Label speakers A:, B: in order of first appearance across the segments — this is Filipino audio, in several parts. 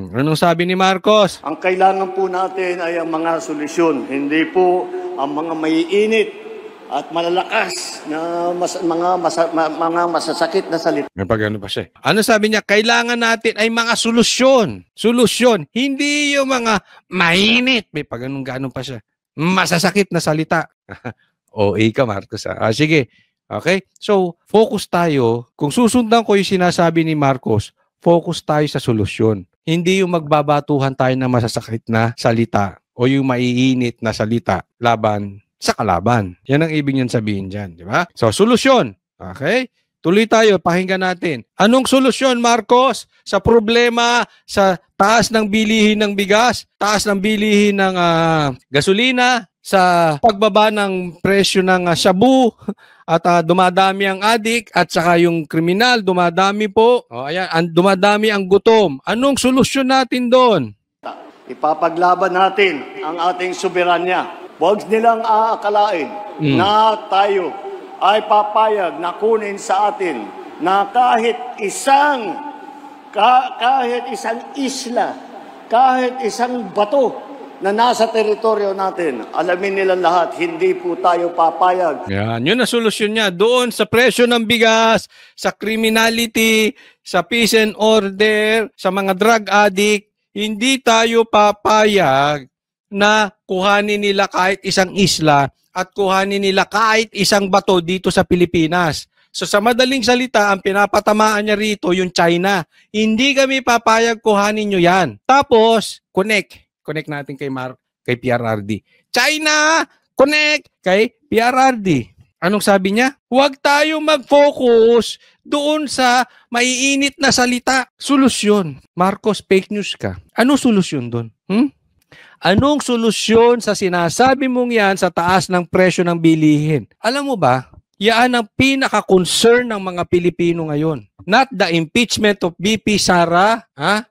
A: Anong sabi ni Marcos?
B: Ang kailangan po natin ay ang mga solusyon, hindi po ang mga maiinit at malalakas na mga masasakit na salita.
A: May pag-ano pa siya. Ano sabi niya? Kailangan natin ay mga solusyon. Solusyon. Hindi yung mga mainit. May pag-anong-ganon pa siya. Masasakit na salita. OA ka, Marcos. Sige. Okay? So, focus tayo. Kung susundan ko yung sinasabi ni Marcos, focus tayo sa solusyon. Hindi yung magbabatuhan tayo ng masasakit na salita o yung maiinit na salita laban sa kalaban. Yan ang ibig niyan sabihin dyan. Di ba? So, solusyon. Okay? Tuloy tayo. Pakinggan natin. Anong solusyon, Marcos, sa problema sa taas ng bilihin ng bigas, taas ng bilihin ng gasolina, sa pagbaba ng presyo ng shabu, at dumadami ang adik at saka yung kriminal, dumadami po. Dumadami ang gutom. Anong solusyon natin doon?
B: Ipapaglaban natin ang ating soberanya. Huwag nilang aakalain na tayo ay papayag na kunin sa atin na kahit isang isla, kahit isang bato na nasa teritoryo natin, alamin nila lahat, hindi po tayo papayag.
A: Yan, yun ang solusyon niya. Doon sa presyo ng bigas, sa criminality, sa peace and order, sa mga drug addict, hindi tayo papayag na kuhanin nila kahit isang isla at kuhanin nila kahit isang bato dito sa Pilipinas. So sa madaling salita, ang pinapatamaan niya rito yung China. Hindi kami papayag kuhanin nyo yan. Tapos, connect natin kay PRRD. China, connect kay PRRD. Anong sabi niya? Huwag tayo mag-focus doon sa maiinit na salita. Solusyon. Marcos, fake news ka. Anong solusyon doon? Anong solusyon sa sinasabi mong yan sa taas ng presyo ng bilihin? Alam mo ba, yan ang pinaka-concern ng mga Pilipino ngayon. Not the impeachment of BP Sara.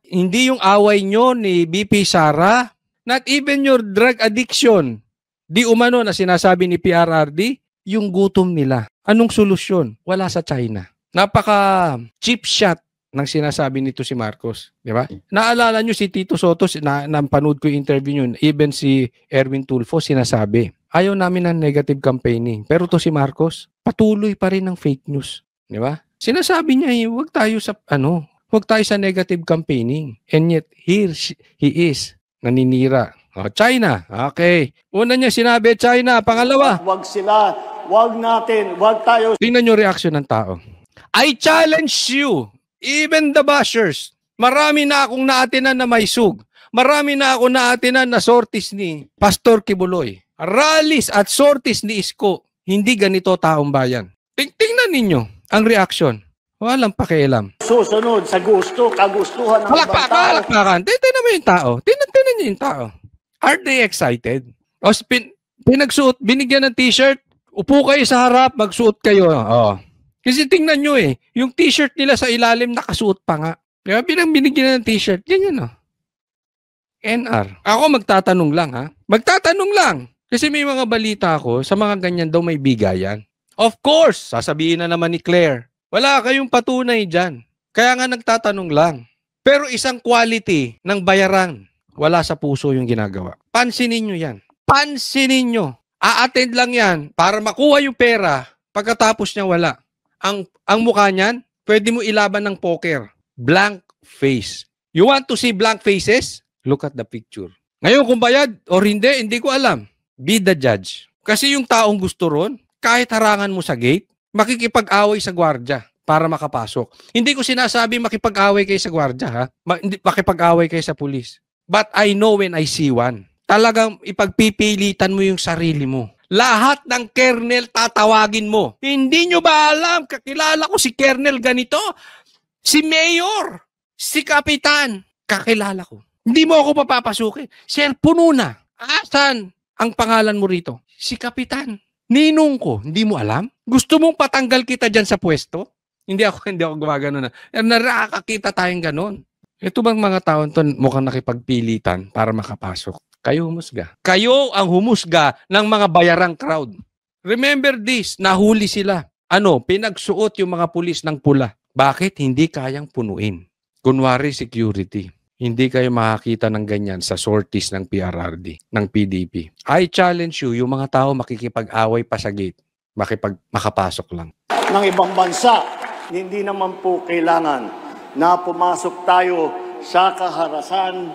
A: Hindi yung away nyo ni BP Sara. Not even your drug addiction. Di umano na sinasabi ni PRRD, yung gutom nila. Anong solusyon? Wala sa China. Napaka-cheap shot ng sinasabi nito si Marcos. Di ba? Naalala nyo si Tito Soto, napanood ko yung interview nyo, even si Erwin Tulfo sinasabi, ayaw namin ng negative campaigning. Pero to si Marcos, patuloy pa rin ng fake news. Di ba? Sinasabi niya, huwag tayo sa negative campaigning. And yet, here he is, naninira. China, okay. Una niya sinabi, China. Pangalawa,
B: Huwag tayo.
A: Tingnan niyo reaksyon ng tao. I challenge you, even the bashers. Marami na akong naatinan na may sug. Marami na akong naatinan na sortis ni Pastor Kibuloy. Rallies at sortis ni Isko. Hindi ganito taong bayan. Tingnan ninyo ang reaction. Walang pakialam.
B: Susunod sa kagustuhan ng ibang tao.
A: Palakpakan. Tingnan mo yung tao. Tingnan niyo yung tao. Are they excited? O pinagsuot, binigyan ng t-shirt, upo kayo sa harap, magsuot kayo. Kasi tingnan nyo yung t-shirt nila sa ilalim nakasuot pa nga. Kaya binigyan ng t-shirt, yan yun. NR. Ako magtatanong lang Magtatanong lang. Kasi may mga balita ako, sa mga ganyan daw may bigayan. Of course, sasabihin na naman ni Claire, wala kayong patunay dyan. Kaya nga nagtatanong lang. Pero isang quality ng bayaran, wala sa puso yung ginagawa. Pansinin nyo yan. Pansinin nyo. A-attend lang yan para makuha yung pera. Pagkatapos niya wala. Ang mukha niyan, pwede mo ilaban ng poker. Blank face. You want to see blank faces? Look at the picture. Ngayon kung bayad or hindi ko alam. Be the judge. Kasi yung taong gusto ron, kahit harangan mo sa gate, makikipag-away sa gwardya para makapasok. Hindi ko sinasabi makipag-away kayo sa gwardya, makipag-away kayo sa pulis. But I know when I see one. Talagang ipagpipilitan mo yung sarili mo. Lahat ng kernel tatawagin mo. Hindi nyo ba alam, kakilala ko si kernel ganito, si mayor, si kapitan, kakilala ko. Hindi mo ako papapasukin. Sir, puno na. Asan ang pangalan mo rito? Si kapitan. Ninong ko, hindi mo alam? Gusto mong patanggal kita dyan sa pwesto? Hindi ako gumagano na. Nakakakita tayong ganon. Ito bang mga taon to mukhang nakipagpilitan para makapasok? Kayo humusga. Kayo ang humusga ng mga bayarang crowd. Remember this, nahuli sila. Pinagsuot yung mga pulis ng pula. Bakit hindi kayang punuin? Kunwari security. Hindi kayo makakita ng ganyan sa sorties ng PRRD, ng PDP. I challenge you, yung mga tao makikipag-away pa sa gate, makapasok lang.
B: Ng ibang bansa, hindi naman po kailangan na pumasok tayo sa karahasan.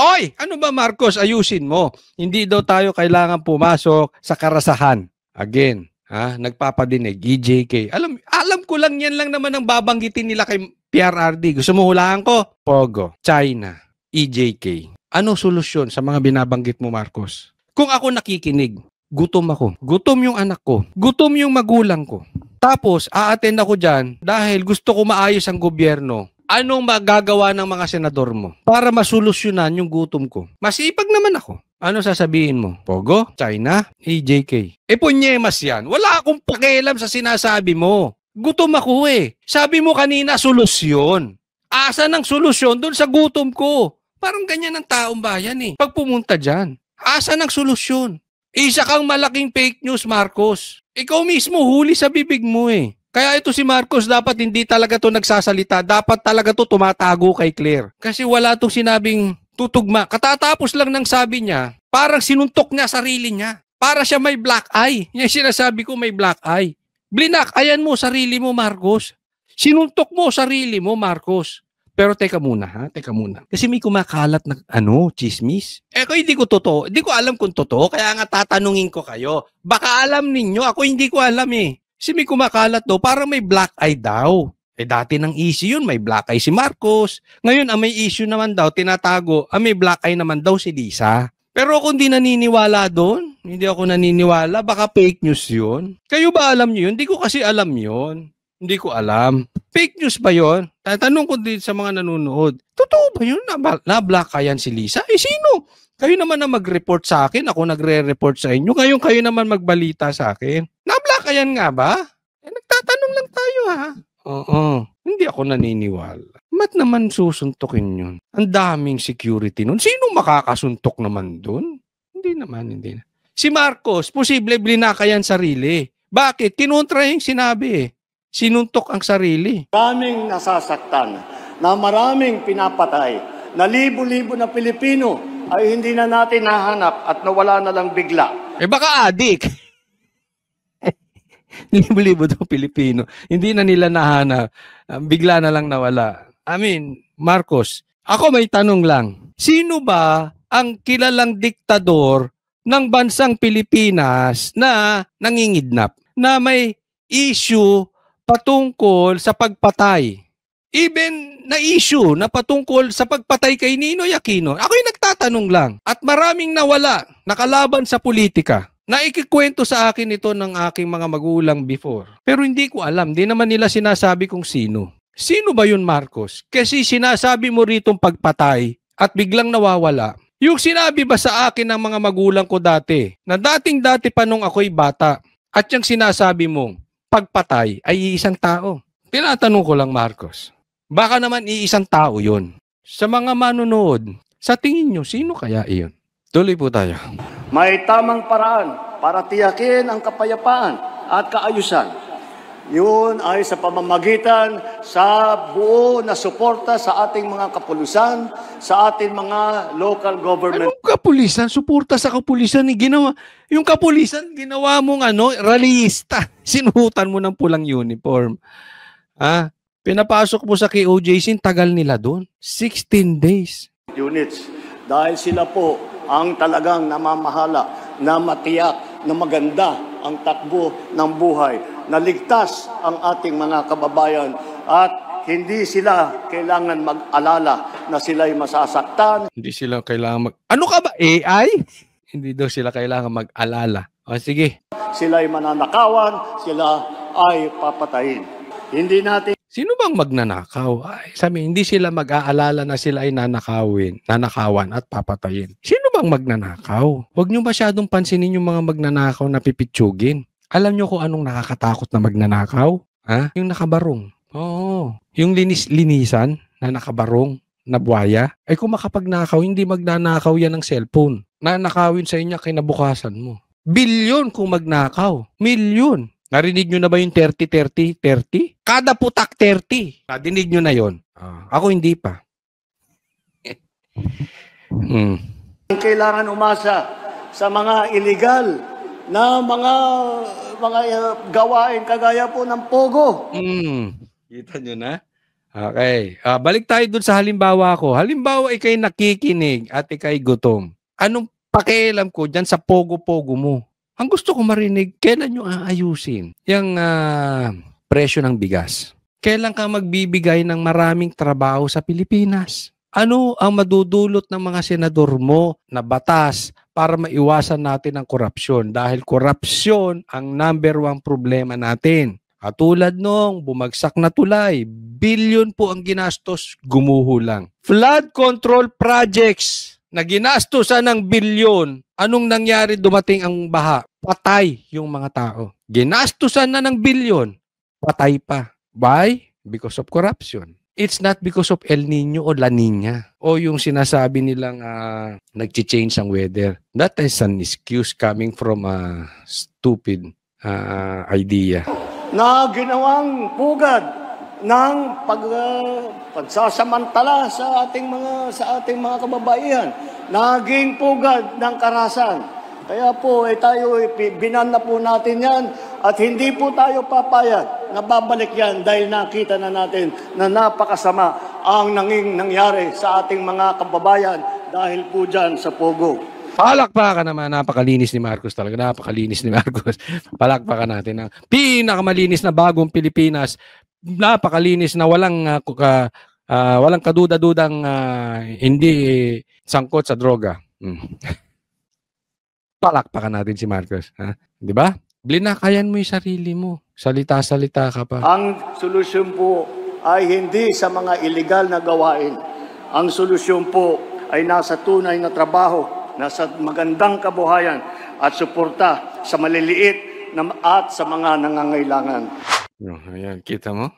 A: Oy, ano ba Marcos, ayusin mo. Hindi daw tayo kailangan pumasok sa karasahan. Again, nagpapadinig, EJK. Alam ko lang yan lang naman ang babanggitin nila kay PRRD. Gusto mo hulaan ko? Pogo, China, EJK. Ano solusyon sa mga binabanggit mo, Marcos? Kung ako nakikinig, gutom ako. Gutom yung anak ko. Gutom yung magulang ko. Tapos, a-attend ako dyan dahil gusto ko maayos ang gobyerno. Anong magagawa ng mga senador mo para masolusyonan yung gutom ko? Masipag naman ako. Ano sasabihin mo? Pogo? China? EJK? Punyemas yan. Wala akong pakialam sa sinasabi mo. Gutom ako eh. Sabi mo kanina, solusyon. Asa ng solusyon doon sa gutom ko? Parang ganyan ang taong bayan eh. Pag pumunta dyan, asa ng solusyon? Isa kang malaking fake news, Marcos. Ikaw mismo huli sa bibig mo eh. Kaya ito si Marcos dapat hindi talaga to nagsasalita. Dapat talaga to tumatago kay Claire. Kasi wala tong sinabing tutugma. Katatapos lang ng sabi niya, parang sinuntok niya sarili niya. Para siya may black eye. Yan sinasabi ko, may black eye. Blinak-ayan mo sarili mo, Marcos. Sinuntok mo sarili mo, Marcos. Pero teka muna, Teka muna. Kasi may kumakalat na, chismis. Kung hindi ko totoo, hindi ko alam kung totoo, kaya nga tatanungin ko kayo. Baka alam ninyo, ako hindi ko alam eh. Kasi may kumakalat daw, parang may black eye daw. Dati ng issue yun, may black eye si Marcos. Ngayon, may issue naman daw, tinatago, may black eye naman daw si Lisa. Pero kung di naniniwala doon, hindi ako naniniwala, baka fake news yun. Kayo ba alam nyo yun? Hindi ko kasi alam yun. Hindi ko alam. Fake news ba yun? Tatanong ko din sa mga nanonood. Totoo ba yun? Na-black eyean si Lisa? Sino? Kayo naman na mag-report sa akin. Ako nagre-report sa inyo. Ngayon kayo naman magbalita sa akin. Na-black eyean nga ba? Nagtatanong lang tayo Oo. Hindi ako naniniwala. Ba't naman susuntukin yun? Ang daming security nun. Sino makakasuntok naman dun? Hindi naman. Si Marcos, posible blinakayan sarili. Bakit? Kinontra yung sinabi Sinuntok ang sarili.
B: Maraming nasasaktan, na maraming pinapatay, na libo-libo na Pilipino ay hindi na natin nahanap at nawala na lang bigla.
A: Baka adik. Libo-libo daw Pilipino. Hindi na nila nahanap. Bigla na lang nawala. Marcos, ako may tanong lang. Sino ba ang kilalang diktador ng bansang Pilipinas na nangingidnap? Na may issue patungkol sa pagpatay. Even na issue na patungkol sa pagpatay kay Ninoy Aquino. Ako'y nagtatanong lang. At maraming nawala, nakalaban sa politika. Naikikwento sa akin ito ng aking mga magulang before. Pero hindi ko alam. Di naman nila sinasabi kung sino. Sino ba yun, Marcos? Kasi sinasabi mo ritong pagpatay at biglang nawawala. Yung sinabi ba sa akin ng mga magulang ko dati, na dating-dati pa nung ako'y bata, at yung sinasabi mong pagpatay ay iisang tao. Tinatanong ko lang, Marcos. Baka naman iisang tao yun. Sa mga manonood, sa tingin nyo, sino kaya iyon? Tuloy po tayo.
B: May tamang paraan para tiyakin ang kapayapaan at kaayusan. Yun ay sa pamamagitan sa buo na suporta sa ating mga kapulisan, sa ating mga local government.
A: Anong kapulisan? Suporta sa kapulisan. Yung kapulisan, ginawa mong rallyista. Sinuhutan mo ng pulang uniform. Pinapasok mo sa KOJC, tagal nila doon. 16 days.
B: Units. Dahil sila po ang talagang namamahala na matiyak na maganda ang takbo ng buhay, na ligtas ang ating mga kababayan at hindi sila kailangan mag-alala na sila'y masasaktan.
A: Hindi sila kailangan Ano ka ba? AI? Hindi daw sila kailangan mag-alala. Sige.
B: Sila'y mananakawan, sila ay papatayin. Hindi natin.
A: Sino bang magnanakaw? Sabi, hindi sila mag-aalala na sila ay nanakawan at papatayin. Sino bang magnanakaw? Huwag nyo masyadong pansinin yung mga magnanakaw na pipitsugin. Alam nyo kung anong nakakatakot na magnanakaw? Yung nakabarong. Oo. Yung linisan na nakabarong na buhaya. Kung makapagnakaw, hindi magnanakaw yan ng cellphone. Nanakawin sa inyo kinabukasan mo. Bilyon kung magnakaw. Milyon. Narinig nyo na ba yung 30-30-30? Kada putak 30. Nadinig nyo na yon. Ako hindi pa.
B: Kailangan umasa sa mga illegal na mga gawain kagaya po ng pogo.
A: Kita nyo na? Okay. Balik tayo dun sa halimbawa ko. Halimbawa, ikay nakikinig at ikay gutom. Anong pakialam ko dyan sa pogo-pogo mo? Ang gusto ko marinig, kailan nyo aayusin yung presyo ng bigas? Kailan ka magbibigay ng maraming trabaho sa Pilipinas? Ano ang madudulot ng mga senador mo na batas para maiwasan natin ang korupsyon? Dahil korupsyon ang number 1 problema natin. Katulad nung bumagsak na tulay, billion po ang ginastos, gumuho lang. Flood control projects na ginastosan ng bilyon, anong nangyari dumating ang baha? Patay yung mga tao. Ginastosan na ng bilyon, patay pa. Why? Because of corruption. It's not because of El Nino o La Nina o yung sinasabi nilang nag-change ang weather. That is an excuse coming from a stupid idea.
B: Na ginawang pugad ng pagsasamantala sa ating mga kababaihan, naging pugad ng karahasan. Kaya po tayo binan na po natin yan at hindi po tayo papayag na babalik yan dahil nakita na natin na napakasama ang nangyari sa ating mga kababayan dahil po dyan sa pogo.
A: Palakpakan naman, napakalinis ni Marcos talaga. Napakalinis ni Marcos. Palakpakan natin ang pinakamalinis na bagong Pilipinas. Napakalinis na walang kaduda-dudang hindi sangkot sa droga. Palakpakan natin si Marcos. Di ba? Blinakayan mo yung sarili mo. Salita-salita ka pa.
B: Ang solusyon po ay hindi sa mga illegal na gawain. Ang solusyon po ay nasa tunay na trabaho, nasa magandang kabuhayan at suporta sa maliliit at sa mga nangangailangan.
A: Ayan, kita mo?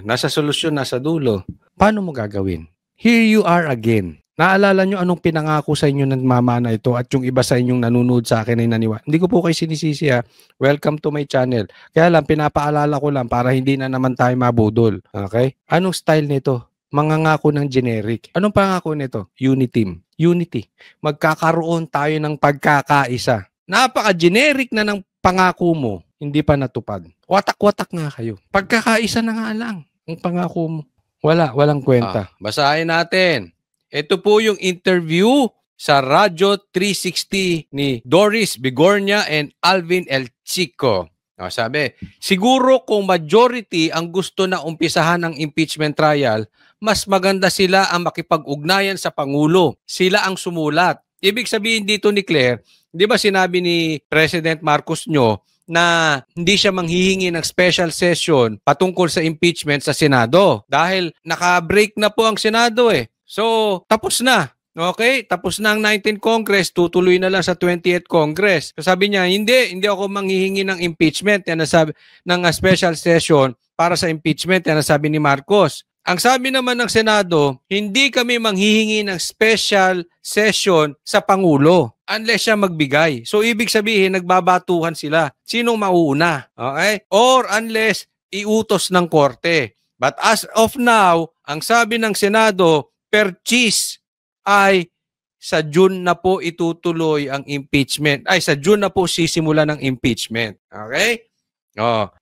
A: Nasa solusyon, nasa dulo. Paano mo gagawin? Here you are again. Naalala nyo anong pinangako sa inyo ng mama na ito at yung iba sa inyong nanonood sa akin ay naniwa. Hindi ko po kayo sinisisi ha. Welcome to my channel. Kaya lang, pinapaalala ko lang para hindi na naman tayo mabudol. Okay? Anong style nito? Mangangako ng generic. Anong pangako nito? Unity. Magkakaroon tayo ng pagkakaisa. Napaka-generic na ng pangako mo, hindi pa natupad. Watak-watak nga kayo. Pagkakaisa na nga lang ang pangako mo. Walang kwenta. Basahin natin. Ito po yung interview sa Radyo 360 ni Doris Bigornia and Alvin El Chico. Sabi, siguro kung majority ang gusto na umpisahan ang impeachment trial, mas maganda sila ang makipag-ugnayan sa Pangulo. Sila ang sumulat. Ibig sabihin dito ni Claire, di ba sinabi ni President Marcos nyo na hindi siya manghihingi ng special session patungkol sa impeachment sa Senado dahil naka-break na po ang Senado eh. So, tapos na. Okay? Tapos na ang 19th Congress, tutuloy na lang sa 20th Congress. So, sabi niya, hindi ako manghihingi ng impeachment. Yan nasabi ng special session para sa impeachment. Yan nasabi ni Marcos. Ang sabi naman ng Senado, hindi kami manghihingi ng special session sa Pangulo unless siya magbigay. So, ibig sabihin, nagbabatuhan sila. Sinong mauuna? Okay? Or unless iutos ng korte. But as of now, ang sabi ng Senado, per cheese ay sa June na po itutuloy ang impeachment. Ay, sa June na po sisimula ng impeachment. Okay?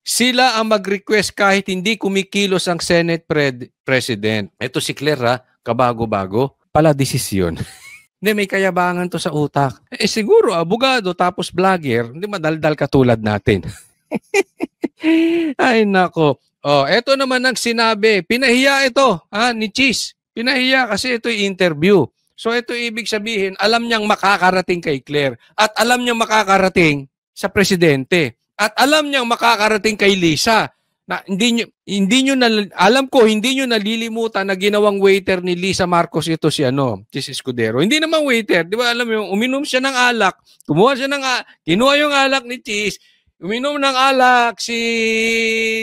A: Sila ang mag-request kahit hindi kumikilos ang Senate President. Ito si Claire kabago-bago. Pala desisyon. Hindi, may kayabangan to sa utak. Siguro, abogado tapos vlogger, hindi madaldal katulad natin. Ay, nako. Ito naman ang sinabi. Pinahiya ito ni Cheese. Pinahiya kasi ito yung interview. So ito ibig sabihin, alam niyang makakarating kay Claire at alam niyang makakarating sa presidente at alam niyang makakarating kay Lisa. Na hindi niyo alam ko hindi niyo nalilimutan na ginawang waiter ni Lisa Marcos ito si Cheese Escudero. Hindi naman waiter, 'di ba? Alam mo, uminom siya ng alak, kinuha yung alak ni Cheese. Uminom ng alak si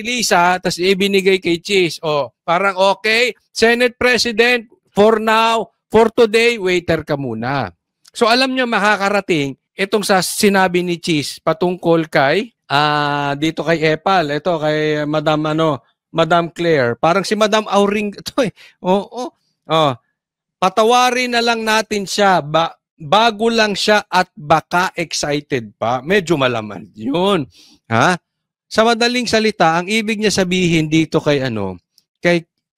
A: Lisa, tapos ibinigay kay Cheese. Parang okay, Senate President, for now, for today, waiter ka muna. So alam niyo makakarating itong sa sinabi ni Cheese patungkol kay dito kay Epal, ito kay Madam Madam Claire. Parang si Madam Auring ito eh. Oo. Patawarin na lang natin siya. Bago lang siya at baka excited pa. Medyo malaman yun. Ha? Sa madaling salita, ang ibig niya sabihin dito kay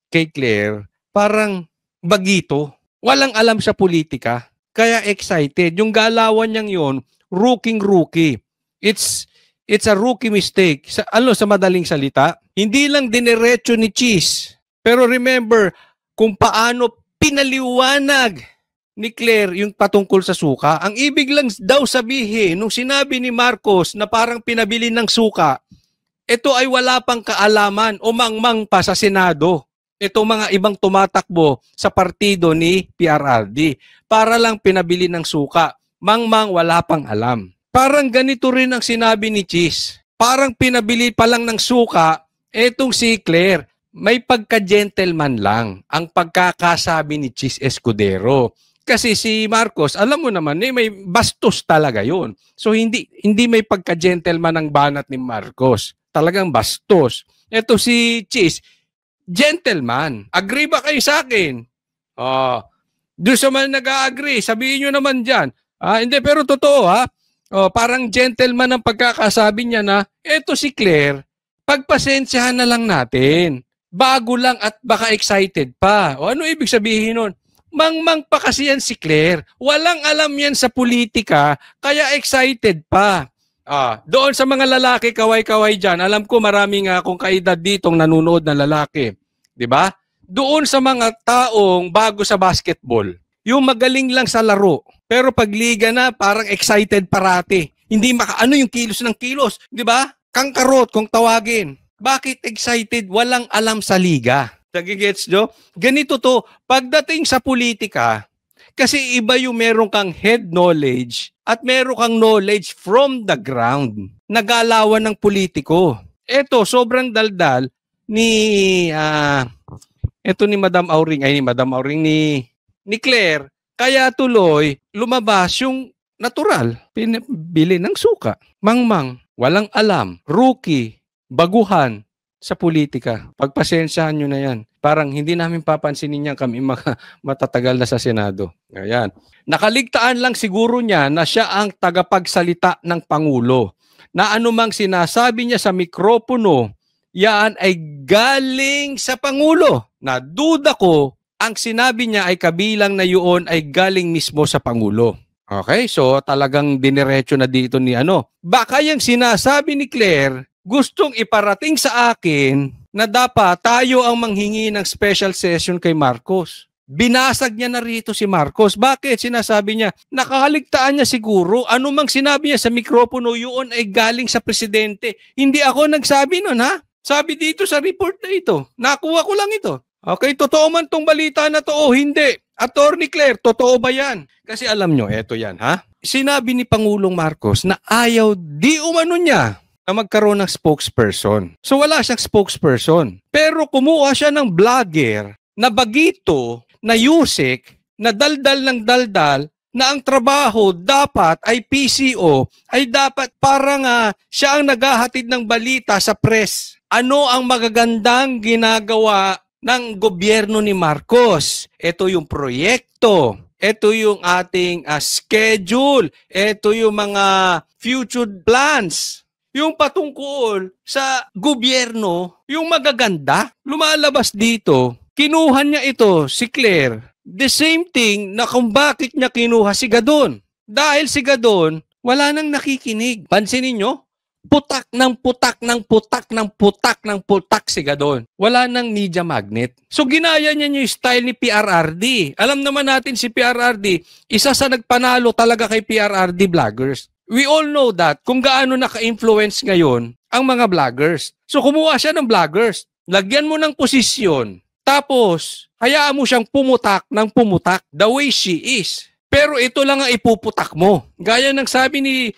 A: Claire, parang bagito. Walang alam sa politika. Kaya excited. Yung galawan niyang yun, rookie. It's a rookie mistake. Sa madaling salita, hindi lang dinerecho ni Cheese. Pero remember, kung paano pinaliwanag ni Claire yung patungkol sa suka. Ang ibig lang daw sabihin, nung sinabi ni Marcos na parang pinabili ng suka, ito ay wala pang kaalaman o mangmang pa sa Senado. Ito mga ibang tumatakbo sa partido ni PRRD. Para lang pinabili ng suka. Mangmang wala pang alam. Parang ganito rin ang sinabi ni Cheese. Parang pinabili pa lang ng suka, etong si Claire. May pagka-gentleman lang ang pagkakasabi ni Cheese Escudero. Kasi si Marcos, alam mo naman, may bastos talaga yun. So hindi may pagka-gentleman ang banat ni Marcos. Talagang bastos. Ito si Cheese, gentleman. Agree ba kayo sa akin? Doon sa man nag-agree, sabihin nyo naman dyan. Hindi, pero totoo ha. Parang gentleman ang pagkakasabi niya na, eto si Claire, pagpasensyahan na lang natin. Bago lang at baka excited pa. Ano ibig sabihin nun? Mangmang pa kasi yan si Claire. Walang alam yan sa politika, kaya excited pa. Doon sa mga lalaki, kaway-kaway dyan, alam ko maraming akong kaedad ditong nanonood na lalaki. Diba? Doon sa mga taong bago sa basketball, yung magaling lang sa laro, pero pag liga na, parang excited parati. Hindi makaano yung kilos ng kilos. Diba? Kangkarot kung tawagin. Bakit excited? Walang alam sa liga. Nagigets nyo? Ganito to, pagdating sa politika, kasi iba yung meron kang head knowledge at meron kang knowledge from the ground. Nagalawan ng politiko. Ito, sobrang daldal ni Madam Auring, ni Claire, kaya tuloy lumabas yung natural. Pinabili ng suka. Mangmang, walang alam, rookie, baguhan sa politika. Pagpasensyahan nyo na yan. Parang hindi namin papansinin niya kami matatagal na sa Senado. Ayan. Nakaligtaan lang siguro niya na siya ang tagapagsalita ng Pangulo. Na anumang sinasabi niya sa mikropono, yan ay galing sa Pangulo. Na duda ko, ang sinabi niya ay kabilang na yun ay galing mismo sa Pangulo. Okay, so talagang diniretso na dito ni Baka yung sinasabi ni Claire, gustong iparating sa akin na dapat tayo ang manghingi ng special session kay Marcos. Binasag niya na rito si Marcos. Bakit? Sinasabi niya, nakakaligtaan niya siguro, anumang sinabi niya sa mikropono, yun ay galing sa presidente. Hindi ako nagsabi nun, ha? Sabi dito sa report na ito. Nakuha ko lang ito. Okay, totoo man tong balita na to o hindi? Attorney Claire, totoo ba yan? Kasi alam nyo, eto yan, ha? Sinabi ni Pangulong Marcos na ayaw di umano niya na magkaroon ng spokesperson. So wala siyang spokesperson. Pero kumuha siya ng vlogger na bagito, na yusik, na daldal ng daldal, na ang trabaho dapat ay PCO, ay dapat parang siya ang naghahatid ng balita sa press. Ano ang magagandang ginagawa ng gobyerno ni Marcos? Ito yung proyekto. Ito yung ating schedule. Ito yung mga future plans. Yung patungkol sa gobyerno, yung magaganda, lumalabas dito. Kinuha niya ito, si Claire. The same thing na kung bakit niya kinuha si Gadon. Dahil si Gadon, wala nang nakikinig. Pansinin nyo, putak ng putak ng putak ng putak ng putak si Gadon. Wala nang media magnet. So ginaya niya yung style ni PRRD. Alam naman natin si PRRD, isa sa nagpanalo talaga kay PRRD vloggers. We all know that kung gaano naka-influence ngayon ang mga vloggers. So kumuha siya ng vloggers, lagyan mo ng posisyon, tapos hayaan mo siyang pumutak ng pumutak the way she is. Pero ito lang ang ipuputak mo. Gaya ng sabi ni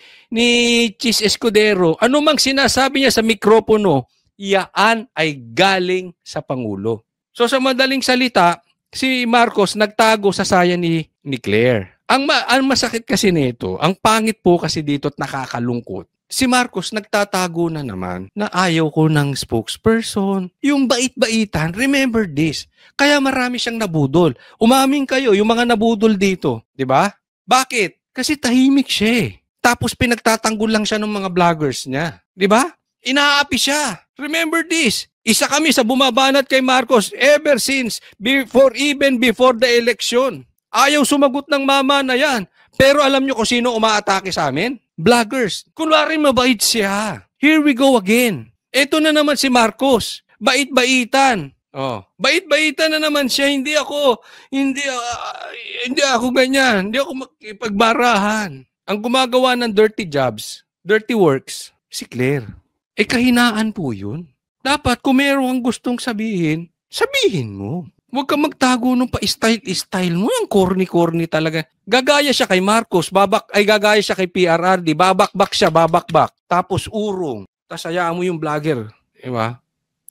A: Cheese Escudero, anumang sinasabi niya sa mikropono, yaan ay galing sa Pangulo. So sa madaling salita, si Marcos nagtago sa saya ni Claire. Ang masakit kasi nito, ang pangit po kasi dito at nakakalungkot. Si Marcos nagtatago na naman na ayaw ko ng spokesperson. Yung bait-baitan, remember this. Kaya marami siyang nabudol. Umamin kayo, yung mga nabudol dito. Diba? Bakit? Kasi tahimik siya eh. Tapos pinagtatanggol lang siya ng mga vloggers niya. Diba? Inaapi siya. Remember this. Isa kami sa bumabanat kay Marcos ever since, even before the election. Ayaw sumagot ng mama na yan. Pero alam nyo kung sino umaatake sa amin? Vloggers. Kunwari mabait siya. Here we go again. Ito na naman si Marcos. Bait-baitan. Oh, bait-baitan na naman siya. Hindi ako ganyan. Hindi ako makipagbarahan. Ang gumagawa ng dirty jobs, dirty works, si Claire. Kahinaan po yun. Dapat kung meron kang gustong sabihin, sabihin mo. Huwag kang magtago nung pa-style mo. Yung corny-corny talaga. Gagaya siya kay Marcos, gagaya siya kay PRRD, babakbak siya, babakbak. Tapos urong. Tapos hayaan mo yung vlogger. Diba?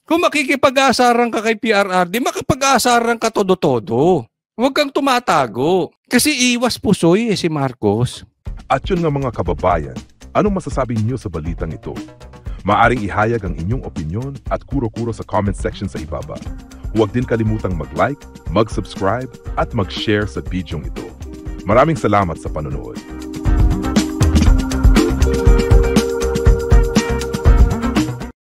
A: Kung makikipag-aasaran ka kay PRRD, makipag-aasaran ka todo-todo. Huwag kang tumatago. Kasi iwas pusoy si Marcos.
C: At yun nga mga kababayan, anong masasabi niyo sa balitang ito? Maaring ihayag ang inyong opinyon at kuro-kuro sa comment section sa ibaba. Huwag din kalimutang mag-like, mag-subscribe at mag-share sa bidyong ito. Maraming salamat sa panonood.